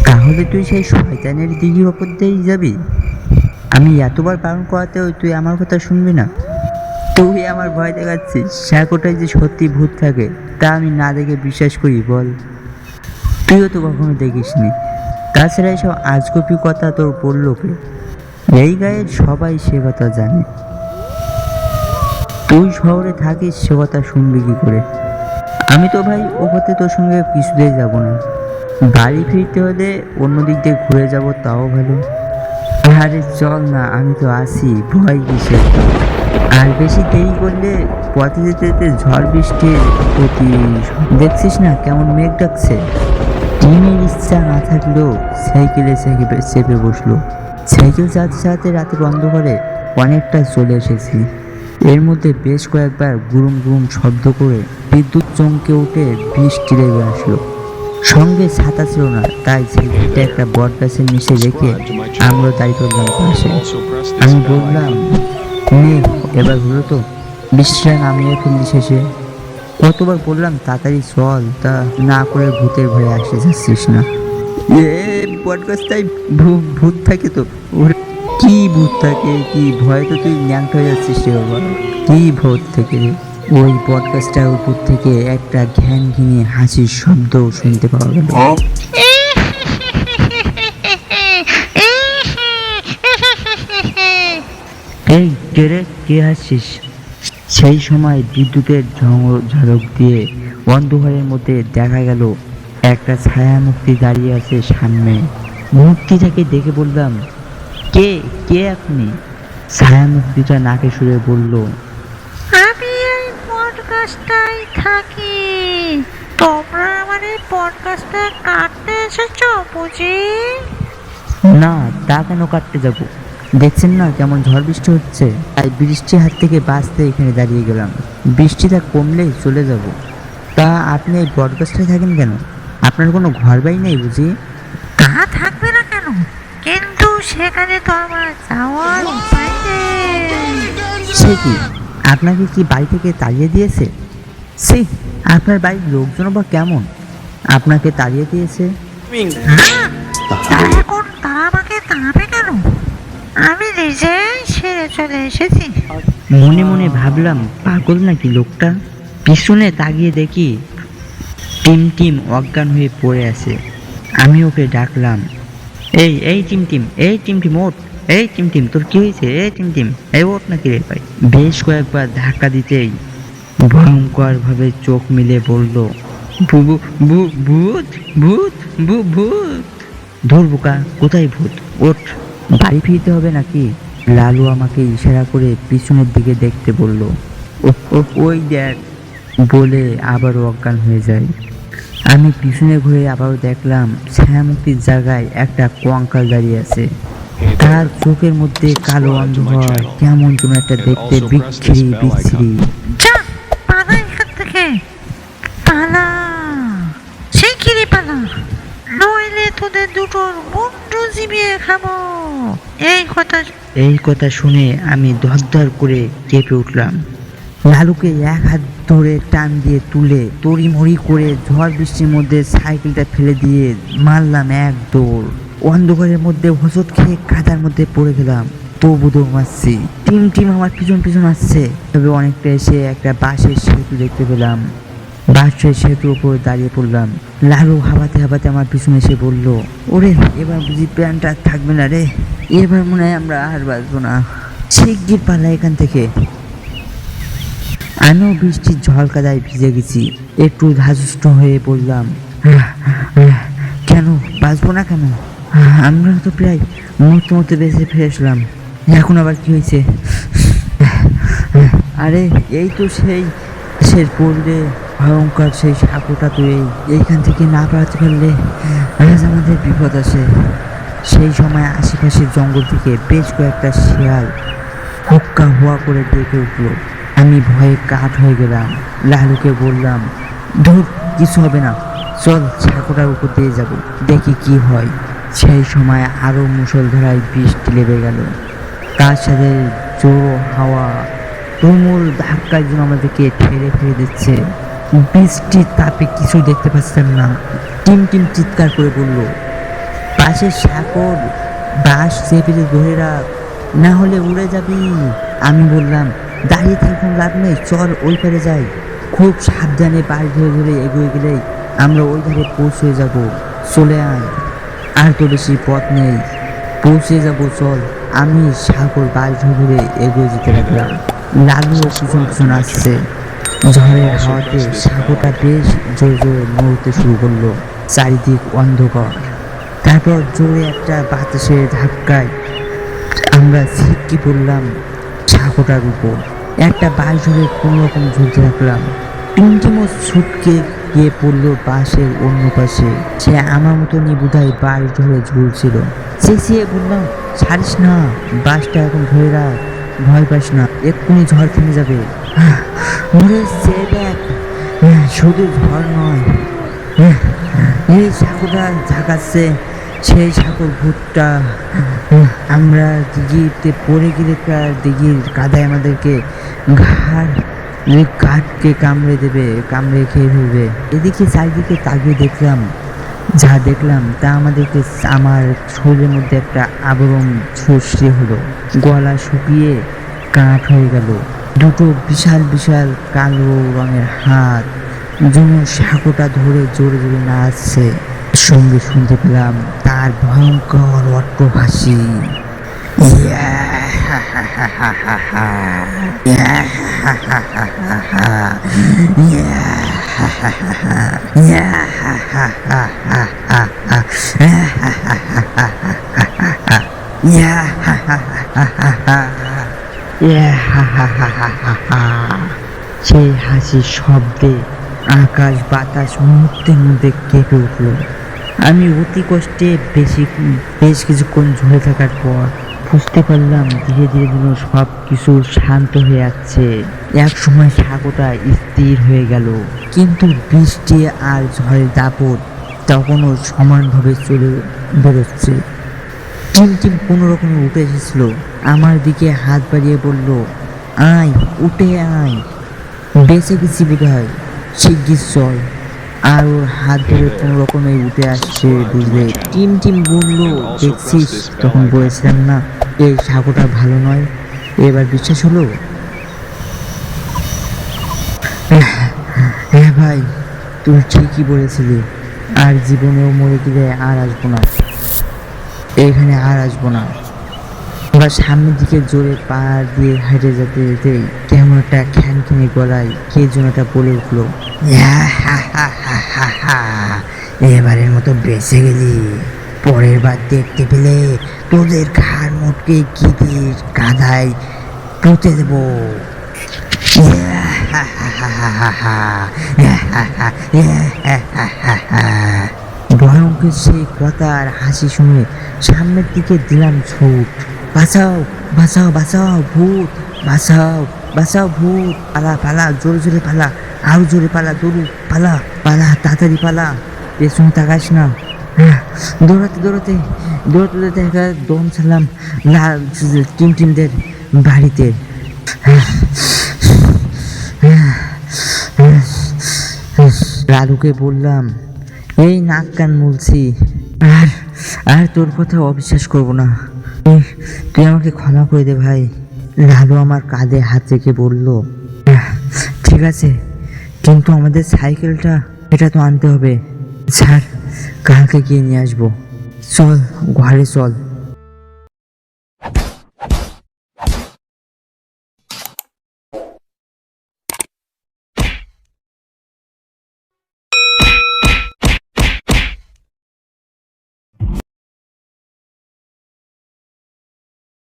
তাহলে তুই সেই শয়তানের দিঘির ওপর দিয়েই যাবি? আমি এতবার বারণ করাতেও তুই আমার কথা শুনবি না? তুই আমার ভয় দেখাচ্ছিস। সাঁকোটায় যে সত্যি ভূত থাকে তা আমি না দেখে বিশ্বাস করি বল? তুইও তো কখনো দেখিসনি। তাছাড়া এসব আজগুবি কথা তোর বললো কে? এই গায়ের সবাই সে কথা জানে। তুই শহরে থাকিস, সে কথা শুনবি কি করে? আমি তো ভাই ও পথে তোর সঙ্গে কিছুতেই যাব না। বাড়ি ফিরতে হলে অন্য দিক দিয়ে ঘুরে যাব, তাও ভালো। আরে চল না, আমি তো আছি, ভয় কিসের? আর বেশি দেরি করলে পথে যেতে যেতে ঝড় বৃষ্টির প্রতি দেখছিস না কেমন মেঘ ডাকছে। টিমের ইচ্ছা না থাকলেও সাইকেলে চেপে বসলো। সাইকেল চালাতে চালাতে রাতের অন্ধকারে অনেকটা চলে এসেছি। এর মধ্যে বেশ কয়েকবার গুরুম গুরুম শব্দ করে বিদ্যুৎ চমকে উঠে বৃষ্টি নেমে আসলো। সঙ্গে ছাতা ছিল না, তাই সাইকেলটা একটা বট গাছের নিচে রেখে আমরা দাঁড়িয়ে পড়লাম পাশে। আমি বললাম, নে এবার হলো তো, বৃষ্টিটা নামিয়ে ফেললি শেষে। কতবার বললাম তাড়াতাড়ি চল, তা না করে ভূতের ভয়ে আসতে যাচ্ছিস না। এ বটগাছটাই ভূত থাকে তো? ওরে কি ভূত থাকে, কি ভয় তো তুই ন্যাংটা হয়ে যাচ্ছিস রে বাবা। কি ভূত থেকে রে? ওই বটগাছটার উপর থেকে একটা ঘ্যান ঘিনে হাসির শব্দ শুনতে পাওয়া গেল। এই কে রে, কে হাসছিস? সেই সময় বিদ্যুতের ঝলক দিয়ে অন্ধকারের মধ্যে দেখা গেল একটা ছায়া মূর্তি দাঁড়িয়ে আছে সামনে। মূর্তিটাকে দেখে বললাম, কে কে আপনি? ছায়া মূর্তিটা নাকে সুরে বলল, আমি এই পডকাস্টটাই থাকি। তোমরা আমার এই পডকাস্টটা কাটতে এসেছো বুঝি? না, তা কেন কাটতে যাব? দেখছেন না কেমন ঝড় বৃষ্টি হচ্ছে, তাই বৃষ্টির হাত থেকে বাঁচতে এখানে দাঁড়িয়ে গেলাম। বৃষ্টিটা কমলেই চলে যাব। তা আপনি এই বটগাছটায় থাকেন কেন? আপনার কোনো ঘর বাড়ি নেই বুঝি? তা থাকবে না কেন, কিন্তু সেখানে তো আমার যাওয়ার উপায় নেই। সে কি, আপনাকে কি বাড়ি থেকে তাড়িয়ে দিয়েছে? সে আপনার বাড়ির লোকজন বা কেমন আপনাকে তাড়িয়ে দিয়েছে? না, এখন তারা আমাকে তাড়াবে কেন? আমি নিজেই সেরে চলে এসেছি। মনে মনে ভাবলাম, পাগল নাকি লোকটা। পিছনে তাকিয়ে দেখি টিম টিম অজ্ঞান হয়ে পড়ে আছে। আমি ওকে ডাকলাম, এই এই টিম টিম, এই টিম টিম ওঠ, এই টিম টিম তোর কি হয়েছে, এই টিম টিম এই ওঠ নাকি রে ভাই। বেশ কয়েকবার ধাক্কা দিতেই ভয়ঙ্কর ভাবে চোখ মিলে বলল, ভূত ভূত ভূত ভূত। ধুর বোকা, কোথায় ভূত? ওঠ, বাড়ি ফিরতে হবে নাকি? লালু আমাকে ইশারা করে পিছনের দিকে দেখতে বলল। ওই দেখ বলে আবারও অজ্ঞান হয়ে যায়। আমি পিছনে ঘুরে আবারও দেখলাম ছায়ামুক্তির জায়গায় একটা কঙ্কাল দাঁড়িয়ে আছে। তার চোখের মধ্যে কালো অন্ধকার, কেমন যেন একটা দেখতে বিচ্ছিরি বিচ্ছিরি। যা, পালা এখান থেকে, পালা, শিগগিরই পালা, নইলে তোদের দুটোর মুন্ডু চিবিয়ে খাবো। এই কথা শুনে আমি ধরধর করে কেঁপে উঠলাম। লালুকে এক হাত ধরে টান দিয়ে তুলে তড়িমড়ি করে ঝড় বৃষ্টির মধ্যে সাইকেলটা ফেলে দিয়ে মারলাম এক দৌড়। অন্ধকারের মধ্যে হোঁচট খেয়ে কাদার মধ্যে পড়ে গেলাম। তবু দৌড় মারছি, টিম টিম আমার পিছন পিছন আসছে। তবে অনেকটা এসে একটা বাঁশের সেতু দেখতে পেলাম। বাঁশের সেতুর উপর দাঁড়িয়ে পড়লাম। লালু হাবাতে হাবাতে আমার পিছনে এসে বলল, ওরে এবার বুঝি প্যান্টটা থাকবে না রে, এবার মনে হয় আমরা আর বাঁচবো না, শিগগির পালা এখান থেকে। আমিও বৃষ্টির ঝলকাদায় ভিজে গেছি। একটু ধাসষ্ট হয়ে বললাম, কেন বাঁচবো না কেন? আমরা তো প্রায় মরতে মরতে বেঁচে ফিরে আসলাম, এখন আবার কি হয়েছে? আরে এই তো সেই সে পড়লে ভয়ঙ্কর সেই সাঁকোটা, তো এইখান থেকে না পালাতে পারলে আজ আমাদের বিপদ আছে। সেই সময় আশেপাশের জঙ্গল থেকে বেশ কয়েকটা শিয়াল হুক্কা হুয়া করে ডেকে উঠলো। আমি ভয়ে কাঠ হয়ে গেলাম। লালুকে বললাম, ধুর, কিছু হবে না, চল ছাকোটার উপর দিয়ে যাব, দেখি কি হয়। সেই সময় আরো মুষলধারায় বৃষ্টি লেগে গেল। তার সাথে জোর হাওয়া তুমুল ধাক্কায় যেন আমাদেরকে ঠেলে ফেলে দিচ্ছে। বৃষ্টির তাপে কিছু দেখতে পাচ্ছিলাম না। টিম টিম চিৎকার করে বলল, পাশে সাগর, বাঁশ চেপে ধরে রাখ, না হলে উড়ে যাবি। আমি বললাম, দাঁড়িয়ে থাকুন, লাভ নেই, চল ওই পারে যাই। খুব সাবধানে বাঁশ ধরে ধরে এগিয়ে গেলেই আমরা ওই ধারে পৌঁছে যাব। চলে আয়, আর তো বেশি পথ নেই, পৌঁছে যাব, চল। আমি সাগর বাঁশ ধরে ধরে এগিয়ে যেতে লাগলাম। লালুও পিছন পিছন আসছে। ঝড়ের হাওয়াতে সাগরটা বেশ জোরে জোরে নড়তে শুরু করলো। চারিদিক অন্ধকার। তারপর জোরে একটা বাতাসের ধাক্কায় আমরা ছিটকে পড়লাম সাগরটার উপর। একটা বাঁশ ধরে কোনো রকম ঝুলতে থাকলাম। টিমটিমও ছুটকে গিয়ে পড়লো বাঁশের অন্য পাশে। সে আমার মতনই বোধহয় বাঁশ ধরে ঝুলছিল। চেঁচিয়ে বললাম, ছাড়িস না, বাঁশটা এখন ধরে রাখ, ভয় পাস না, এক্ষুনি ঝড় থেমে যাবে। ওরে সে দেখ, শুধু ঝড় নয়, এই সাগরটা ঝাঁকাচ্ছে, সেই সাগর ভূতটা। আমরা দিঘিতে পড়ে গেলে দিঘির কাদায় আমাদেরকে ঘাটকে কামড়ে দেবে, কামড়ে খেয়ে ফেলবে। এদিকে চারিদিকে তাকিয়ে দেখলাম, যা দেখলাম তা আমাদেরকে আমার শরীরের মধ্যে একটা আবরণ সৃষ্টি হলো। গলা শুকিয়ে কাঠ হয়ে গেল। দুটো বিশাল বিশাল কালো রঙের হাত যেন সাগরটা ধরে জোরে জোরে নাচছে। সঙ্গে শুনতে পেলাম তার ভয়ঙ্কর অট্টহাসি। সেই হাসির শব্দে আকাশ বাতাস মুহূর্তের মধ্যে কেঁপে উঠল। আমি অতি কষ্টে বেশ কিছুক্ষণ ঝরে থাকার পর বুঝতে পারলাম ধীরে ধীরে যেন সব কিছু শান্ত হয়ে যাচ্ছে। এক সময় সাগরটা স্থির হয়ে গেল, কিন্তু বৃষ্টি আর ঝড়ের দাপট তখনও সমানভাবে চলে বেরোচ্ছে। টিম টিম কোনো রকমে উঠে এসেছিল, আমার দিকে হাত বাড়িয়ে বলল, আয়, উঠে আয়, বেঁচে গেছি বোধ হয়, শিগগির চল। আর ওর হাত ধরে কোনো রকমে উঠে আসছে, বুঝলে। টিম টিম বললো, দেখছিস, তখন বলেছিলাম না এই সাগরটা ভালো নয়, এবার বিশ্বাস হলো? হ্যাঁ ভাই, তুই ঠিকই বলেছিলি, আর জীবনেও মরে গেলে আর আসবো না, এখানে আর আসবো না। আবার সামনের দিকে জোরে পা দিয়ে হেঁটে যেতে যেতেই কেমন একটা খ্যানখ্যানি গলায় কে যেন একটা বলে উঠলো, এবারের মতো বেঁচে গেলি, পরের বার দেখতে পেলে তোদের ঘাড় মোটকে গিদির কাদায় পুঁতে দেবো। ভয়ঙ্কর সেই কথা আর হাসি শুনে সামনের দিকে দিলাম ছুট। বাঁচাও, বাঁচাও, বাঁচাও, ভূত, বাঁচাও, বাঁচাও, ভূত, পালা, পালা, জোরে জোরে পালা, আরো জোরে পালা, দৌড়ু, পালা, পালা, তাড়াতাড়ি পালা, পেছনে তাকাস না। দৌড়াতে দৌড়াতে দৌড়াতে দৌড়াতে একটা দম ছাড়লাম টিমদের বাড়িতে। লালুকে বললাম, এই নাক কান মুলছি, আর আর তোর কথা অবিশ্বাস করব না, তুই আমাকে ক্ষমা করে দে ভাই। লালু আমার কাঁধে হাত রেখে বলল, ঠিক আছে, কিন্তু আমাদের সাইকেলটা, এটা তো আনতে হবে। স্যার, কালকে গিয়ে নিয়ে আসবো, চল ঘরে চল।